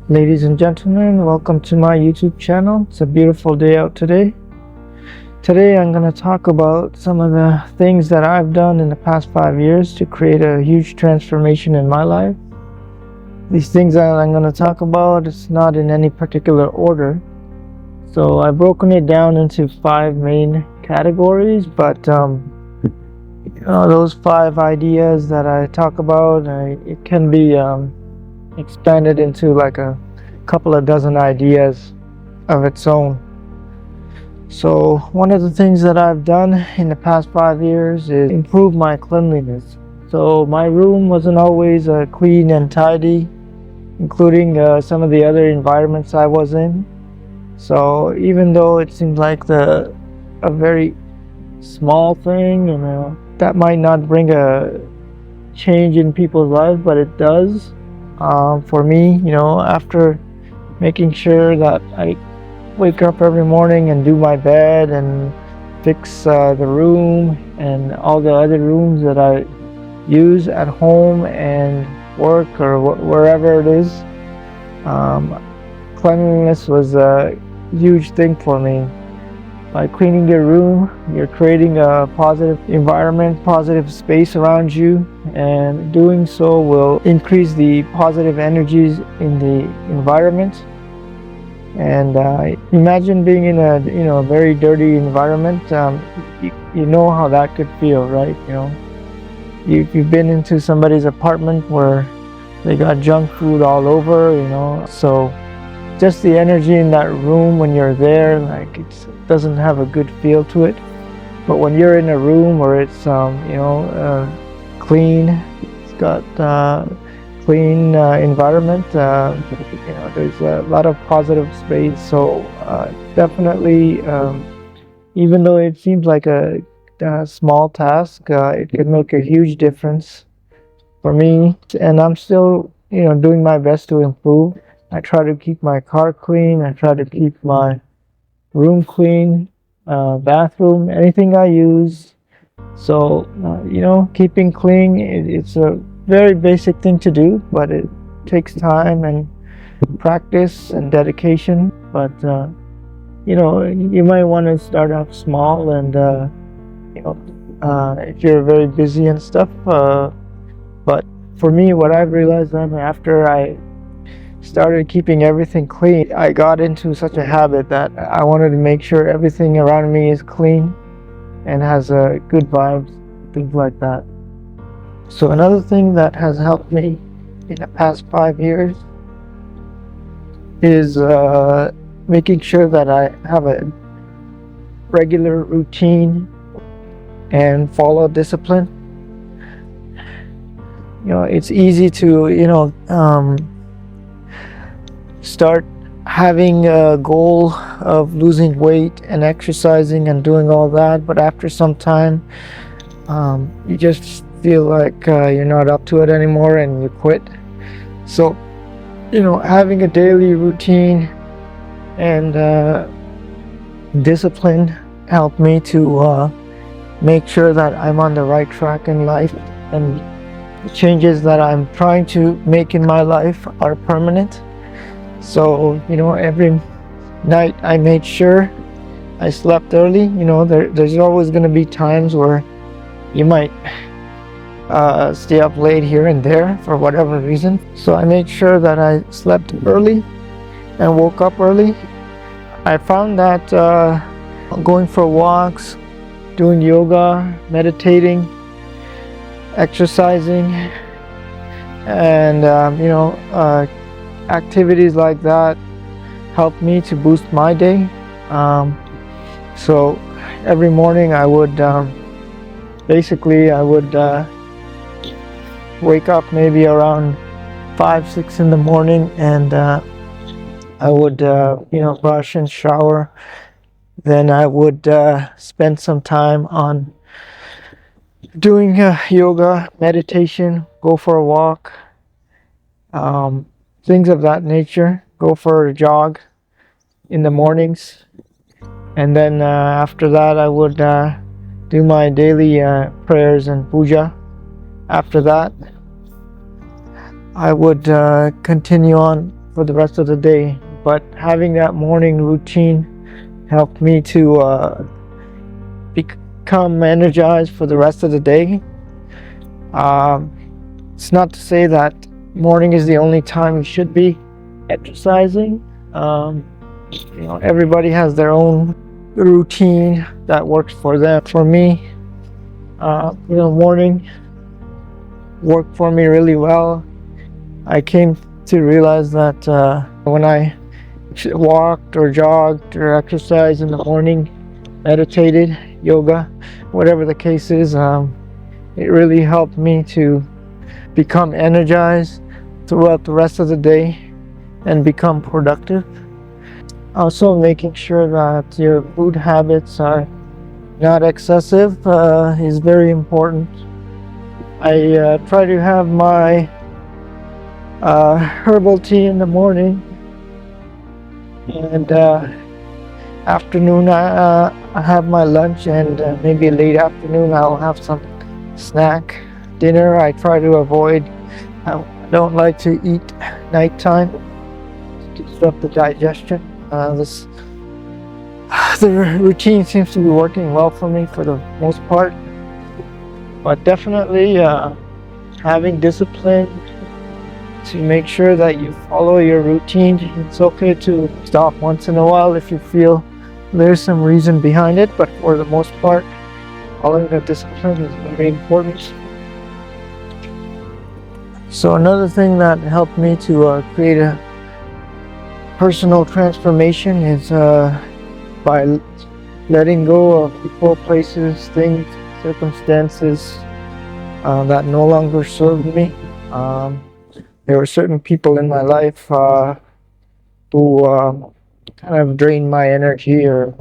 Ladies and gentlemen, welcome to my YouTube channel. It's a beautiful day out today. Today I'm going to talk about some of the things that I've done in the past 5 years to create a huge transformation in my life. These things that I'm going to talk about, it's not in any particular order. So I've broken it down into 5 main categories, but those 5 ideas that I talk about, it can be expanded into like a couple of dozen ideas of its own. So one of the things that I've done in the past 5 years is improve my cleanliness. So my room wasn't always clean and tidy, including some of the other environments I was in. So even though it seems like a very small thing, and that might not bring a change in people's lives, but it does. For me, after making sure that I wake up every morning and do my bed and fix the room and all the other rooms that I use at home and work or wherever it is, cleanliness was a huge thing for me. By cleaning your room, you're creating a positive environment, positive space around you, and doing so will increase the positive energies in the environment. And imagine being in a very dirty environment. You know how that could feel, right? You've been into somebody's apartment where they got junk food all over, so just the energy in that room when you're there, like it doesn't have a good feel to it. But when you're in a room where it's clean, it's got clean environment, there's a lot of positive space. So definitely, even though it seems like a small task, it can make a huge difference for me. And I'm still doing my best to improve. I try to keep my car clean. I try to keep my room clean, bathroom, anything I use. So, keeping clean, it's a very basic thing to do, but it takes time and practice and dedication. But, you might want to start off small and, if you're very busy and stuff. But for me, what I've realized after I started keeping everything clean, I got into such a habit that I wanted to make sure everything around me is clean and has good vibes, things like that. So another thing that has helped me in the past 5 years is making sure that I have a regular routine and follow discipline. It's easy to start having a goal of losing weight and exercising and doing all that, but after some time you just feel like you're not up to it anymore and you quit. So having a daily routine and discipline helped me to make sure that I'm on the right track in life, and the changes that I'm trying to make in my life are permanent. So, every night I made sure I slept early. There's always going to be times where you might stay up late here and there for whatever reason. So I made sure that I slept early and woke up early. I found that going for walks, doing yoga, meditating, exercising, and activities like that helped me to boost my day. So every morning I would wake up maybe around 5-6 in the morning, and I would brush and shower. Then I would spend some time on doing yoga, meditation, go for a walk, things of that nature. Go for a jog in the mornings, and then after that I would do my daily prayers and puja. After that I would continue on for the rest of the day. But having that morning routine helped me to become energized for the rest of the day. It's not to say that morning is the only time you should be exercising. Everybody has their own routine that works for them. For me, morning worked for me really well. I came to realize that when I walked or jogged or exercised in the morning, meditated, yoga, whatever the case is, it really helped me to become energized throughout the rest of the day and become productive. Also, making sure that your food habits are not excessive is very important. I try to have my herbal tea in the morning, and afternoon I have my lunch, and maybe late afternoon I'll have some snack. Dinner I try to avoid. I don't like to eat nighttime to disrupt the digestion. The routine seems to be working well for me for the most part, but definitely having discipline to make sure that you follow your routine. It's okay to stop once in a while if you feel there's some reason behind it, but for the most part, following the discipline is very important. So another thing that helped me to create a personal transformation is by letting go of people, places, things, circumstances that no longer served me. There were certain people in my life who kind of drained my energy, or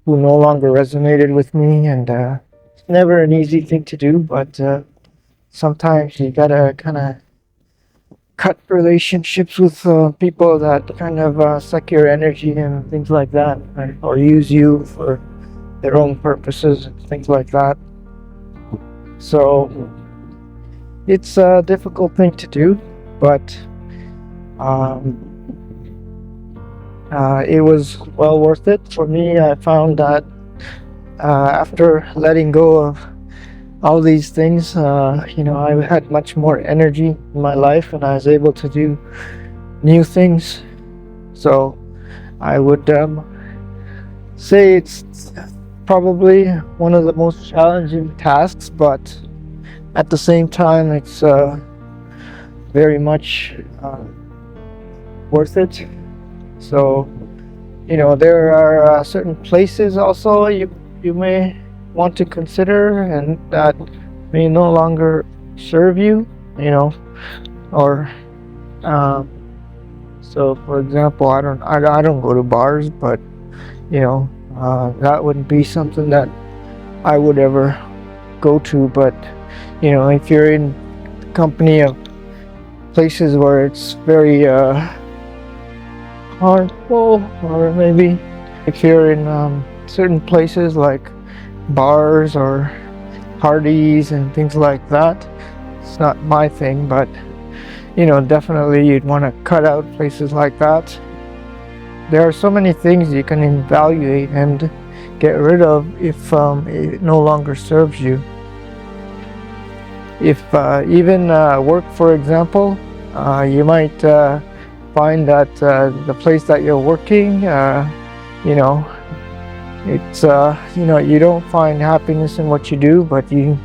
who no longer resonated with me, and it's never an easy thing to do, but sometimes you gotta kind of cut relationships with people that kind of suck your energy and things like that, right? Or use you for their own purposes and things like that. So it's a difficult thing to do, but it was well worth it for me. I found that after letting go of all these things, I had much more energy in my life, and I was able to do new things. So I would say it's probably one of the most challenging tasks, but at the same time, it's very much worth it. So, there are certain places also you may want to consider, and that may no longer serve you, or so for example, I don't go to bars, but that wouldn't be something that I would ever go to. But if you're in the company of places where it's very harmful, or maybe if you're in certain places like bars or parties and things like that, it's not my thing, but definitely you'd want to cut out places like that. There are so many things you can evaluate and get rid of if it no longer serves you. If even work, for example, you might find that the place that you're working, it's you don't find happiness in what you do, but you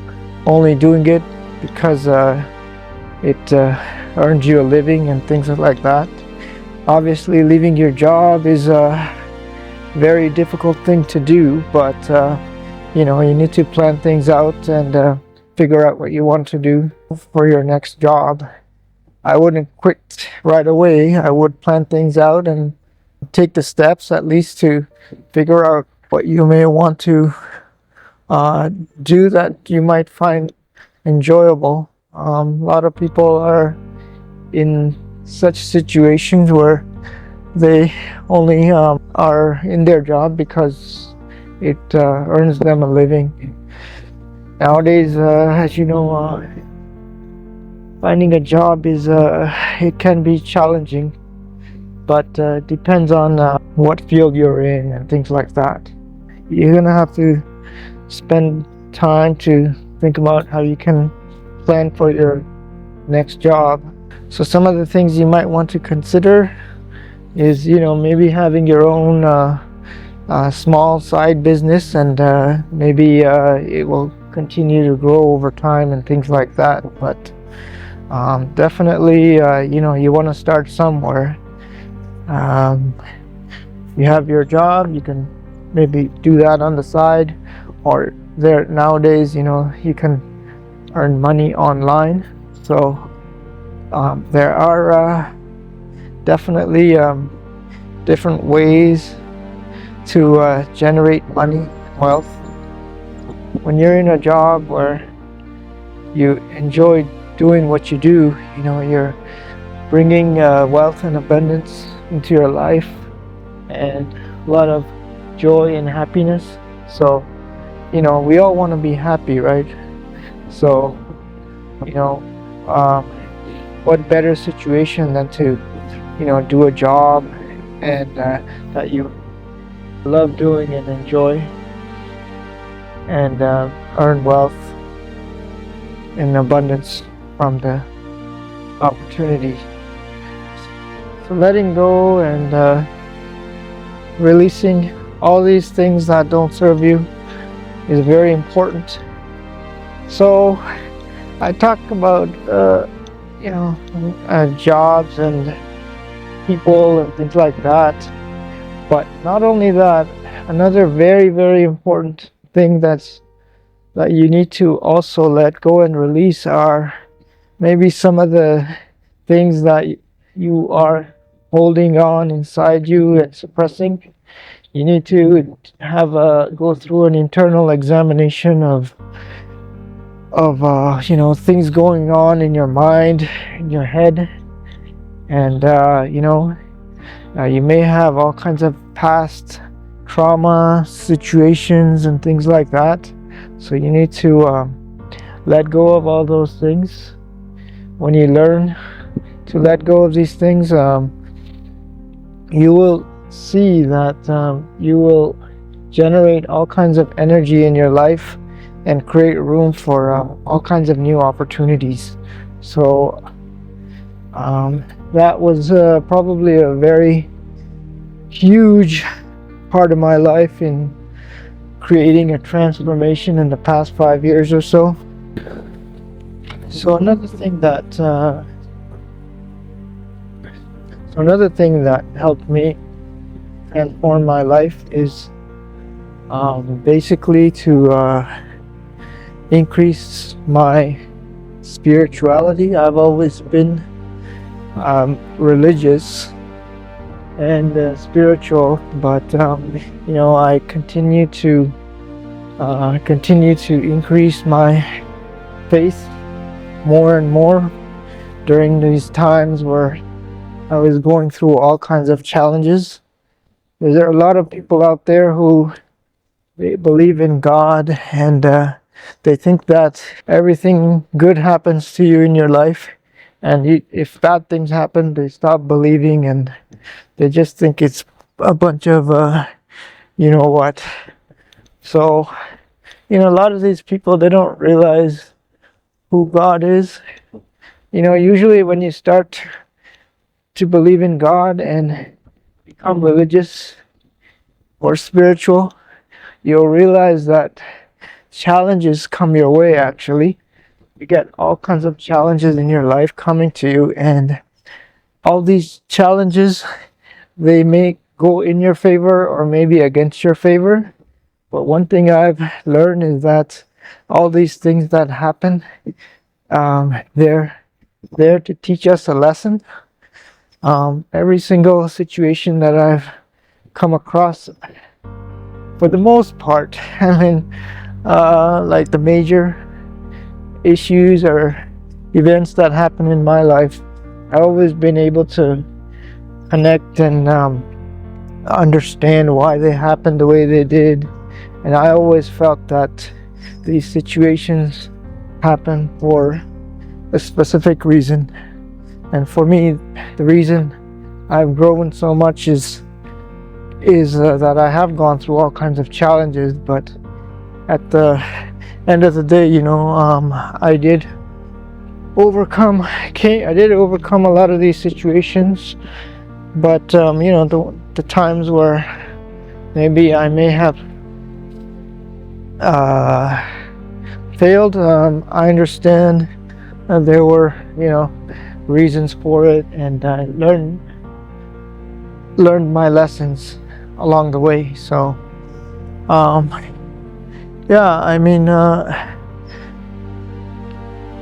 only doing it because it earns you a living and things like that. Obviously, leaving your job is a very difficult thing to do, but you need to plan things out and figure out what you want to do for your next job. I wouldn't quit right away. I would plan things out and take the steps at least to figure out what you may want to do that you might find enjoyable. A lot of people are in such situations where they only are in their job because it earns them a living. Nowadays, as you know, finding a job is it can be challenging. but depends on what field you're in and things like that. You're gonna have to spend time to think about how you can plan for your next job. So some of the things you might want to consider is, maybe having your own small side business, and maybe it will continue to grow over time and things like that. But definitely, you want to start somewhere. You have your job, you can maybe do that on the side, or there nowadays, you can earn money online. So there are definitely different ways to generate money and wealth. When you're in a job where you enjoy doing what you do, you're bringing wealth and abundance into your life and a lot of joy and happiness. So, we all want to be happy, right? So, what better situation than to, do a job and that you love doing and enjoy, and earn wealth and abundance from the opportunity. So letting go and releasing all these things that don't serve you is very important. So I talk about jobs and people and things like that, but not only that, another very, very important thing that you need to also let go and release are maybe some of the things that you are holding on inside you and suppressing. You need to go through an internal examination of things going on in your mind, in your head, and you may have all kinds of past trauma situations and things like that. So you need to let go of all those things. When you learn to let go of these things, you will see that you will generate all kinds of energy in your life and create room for all kinds of new opportunities. So that was probably a very huge part of my life in creating a transformation in the past 5 years or so. So another thing that helped me transform my life is basically to increase my spirituality. I've always been religious and spiritual, but I continue to increase my faith more and more during these times where I was going through all kinds of challenges. There are a lot of people out there who they believe in God, and they think that everything good happens to you in your life, and if bad things happen, they stop believing and they just think it's a bunch of So a lot of these people, they don't realize who God is. Usually when you start to believe in God and become religious or spiritual, you'll realize that challenges come your way. Actually, you get all kinds of challenges in your life coming to you, and all these challenges, they may go in your favor or maybe against your favor. But one thing I've learned is that all these things that happen, they're there to teach us a lesson. Every single situation that I've come across, for the most part, like the major issues or events that happen in my life, I've always been able to connect and understand why they happened the way they did. And I always felt that these situations happen for a specific reason. And for me, the reason I've grown so much is that I have gone through all kinds of challenges, but at the end of the day, I did overcome a lot of these situations. But the times where maybe I may have failed, I understand there were reasons for it, and I learned my lessons along the way. So yeah, I mean,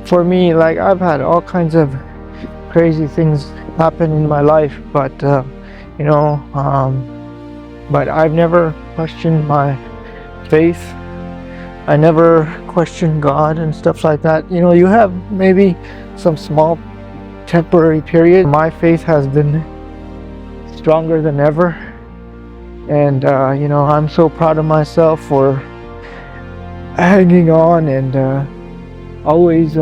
for me, like, I've had all kinds of crazy things happen in my life, but but I've never questioned my faith. I never questioned God and stuff like that. You have maybe some small temporary period. My faith has been stronger than ever, and I'm so proud of myself for hanging on and always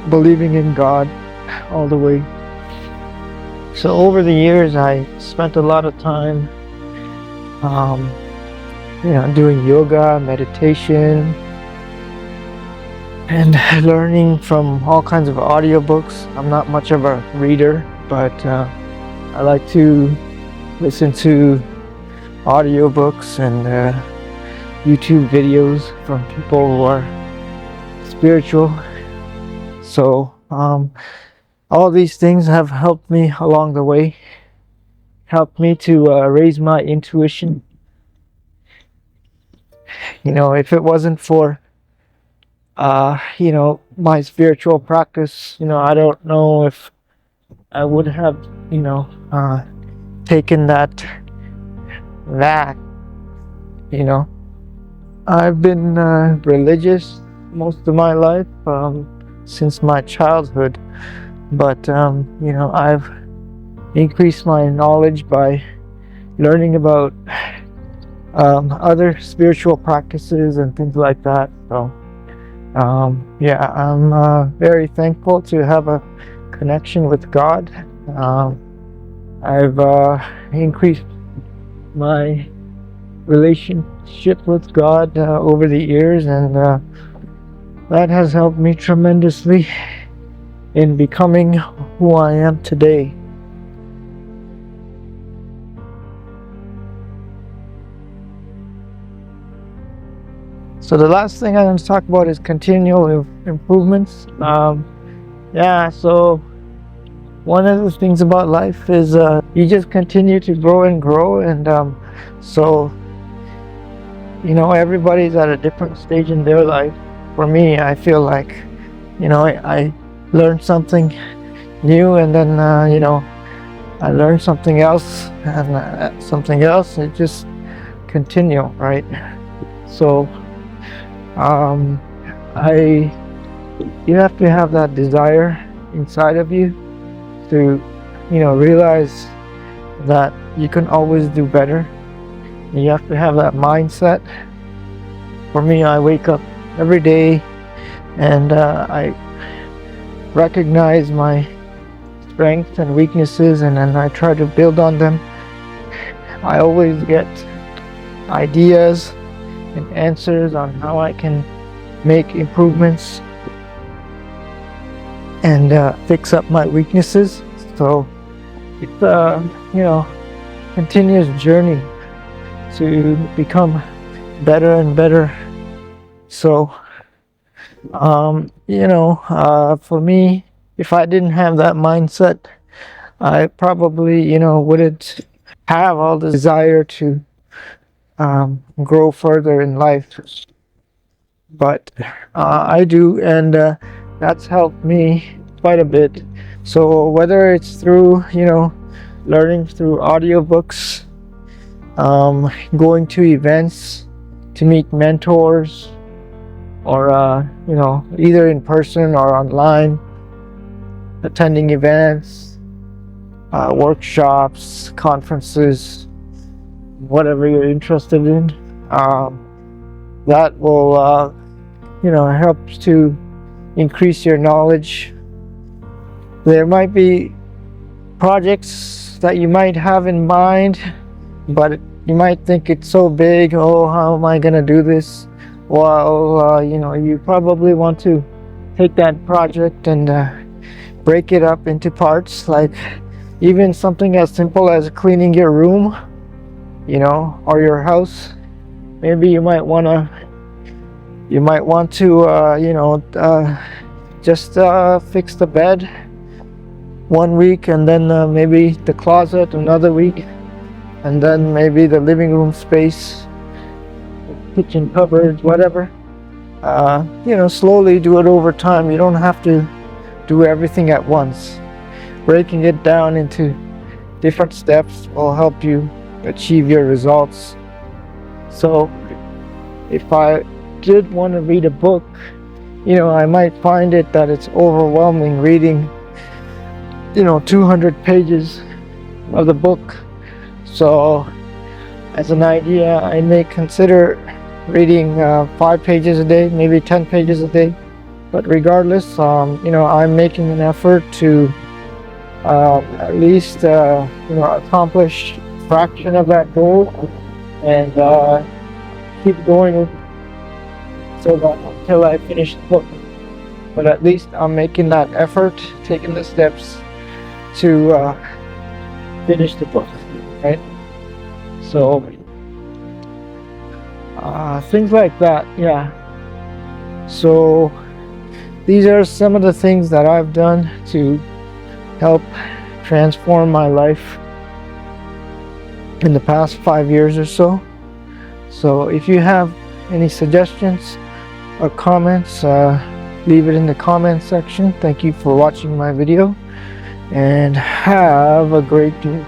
believing in God all the way. So over the years, I spent a lot of time doing yoga, meditation, and learning from all kinds of audiobooks. I'm not much of a reader, but I like to listen to audiobooks and YouTube videos from people who are spiritual. So all these things have helped me along the way, helped me to raise my intuition. If it wasn't for my spiritual practice, I don't know if I would have taken that. I've been religious most of my life, since my childhood, but I've increased my knowledge by learning about other spiritual practices and things like that. So I'm very thankful to have a connection with God. I've increased my relationship with God over the years, and that has helped me tremendously in becoming who I am today. So the last thing I'm going to talk about is continual improvements. So one of the things about life is you just continue to grow and grow, and so everybody's at a different stage in their life. For me, I feel like I learned something new, and then I learned something else, and something else. It just continue, right? So you have to have that desire inside of you to realize that you can always do better. You have to have that mindset. For me, I wake up every day and I recognize my strengths and weaknesses, and then I try to build on them. I always get ideas and answers on how I can make improvements and fix up my weaknesses. So it's a continuous journey to become better and better. So for me, if I didn't have that mindset, I probably wouldn't have all the desire to grow further in life. But I do, and that's helped me quite a bit. So whether it's through learning through audiobooks, going to events to meet mentors, or either in person or online, attending events, workshops, conferences, whatever you're interested in, that will helps to increase your knowledge. There might be projects that you might have in mind, but you might think it's so big. Oh, how am I gonna do this? Well, you probably want to take that project and break it up into parts, like even something as simple as cleaning your room, or your house. Maybe you might want to just fix the bed one week, and then maybe the closet another week, and then maybe the living room space, kitchen cupboards, whatever. Slowly do it over time. You don't have to do everything at once. Breaking it down into different steps will help you achieve your results. So if I did want to read a book, I might find it that it's overwhelming reading 200 pages of the book. So as an idea, I may consider reading 5 pages a day, maybe 10 pages a day. But regardless, I'm making an effort to at least accomplish a fraction of that goal, and keep going so that until I finish the book. But at least I'm making that effort, taking the steps to finish the book, right? So things like that, yeah. So these are some of the things that I've done to help transform my life in the past 5 years or so. So if you have any suggestions or comments, leave it in the comment section. Thank you for watching my video, and have a great day.